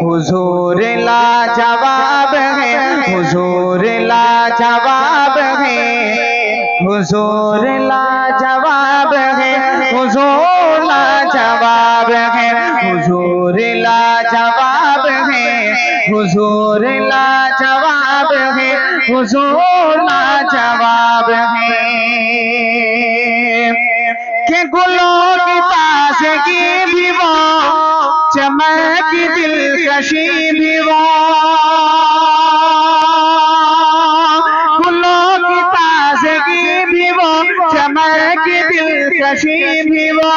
حضور لاجواب ہے، حضور لاجواب ہے، حضور لاجواب ہے، حضور لاجواب ہے، حضور لاجواب ہے، حضور لاجواب ہے، حضور لاجواب ہے کہ گلوں کی تازگی بھی وہ، چمک دلکشی بھی وہ، گلوں کی تازگی بھی وہ، چمک دلکشی بھی وہ،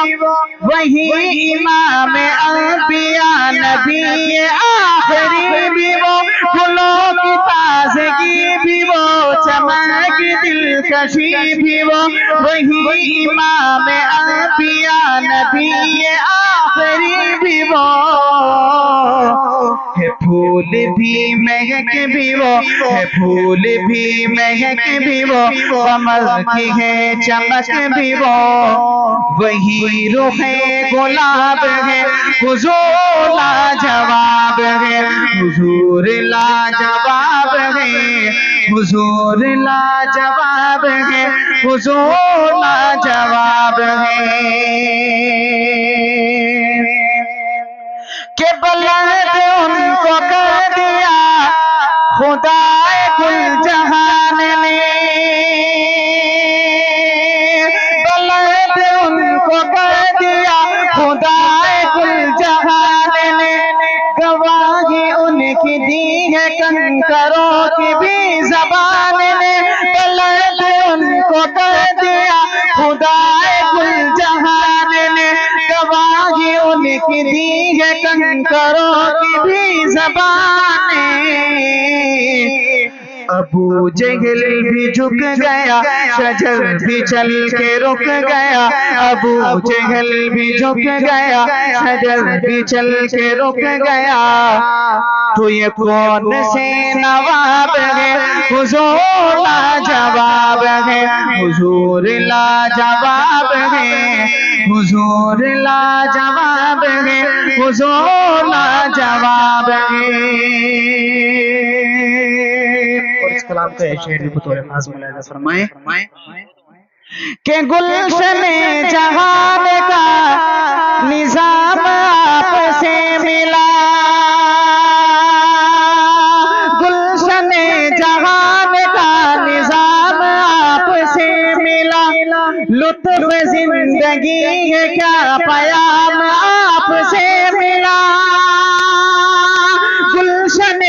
وہی امام انبیاء نبی آخری بھی وہ، گلوں کی تازگی بھی وہ، چمک دلکشی بھی وہ، وہی امام انبیاء نبی آخری بھی وہ، ہے پھول بھی مہک بھی وہ، ہے پھول بھی مہک بھی وہ، کمر کی ہے چمک بھی وہ، وہی رخ گلاب ہے، حضور لاجواب ہے، حضور لاجواب ہے، حضور لاجواب ہے، حضور لاجواب ہے کہ بلند ان کو کر دیا خدائے کل جہان نے، بلند ان کو کر دیا خدائے کل جہان نے، گواہی ان کی دی ہے کنکروں کی بھی زبان نے، بلند ان کو کر دیا خدائے کل جہان نے، گواہی ان کی دی ہے کنکروں کی بھی زبان نے، ابو جہل بھی جھک گیا، شجر بھی چل کے رک گیا، ابو جہل بھی جھک گیا، شجر بھی چل کے رک گیا، تو یہ کون سے نواب ہے، حضور لاجواب ہے، حضور لاجواب ہے، حضور لاجواب ہے، حضور لاجواب ہے۔ اور اس کلام کا شعر بھی بطور خاص ملاحظہ فرمائیں کہ گلشن جہان کا نظام آپ سے ملا، گلشن جہان کا نظام آپ سے ملا، لطف زندگی ہے کیا پیام آپ سے ملا، گلشن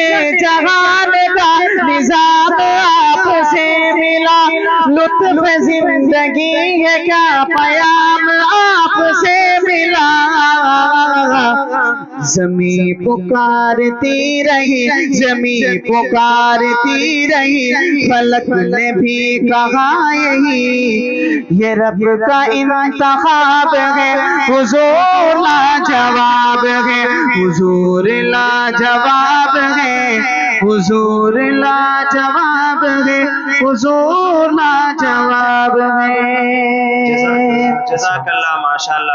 جہان کا نظام آپ سے ملا، لطف زندگی ہے کیا پیام آپ سے ملا، زمین پکارتی رہی، زمین پکارتی رہی، فلک نے بھی کہا یہی، یہ رب کا انتخاب ہے، حضور لاجواب ہے، حضور لاجواب ہے، حضور لاجواب ہے، حضور لاجواب ہے۔ جزاک اللہ، ماشاءاللہ۔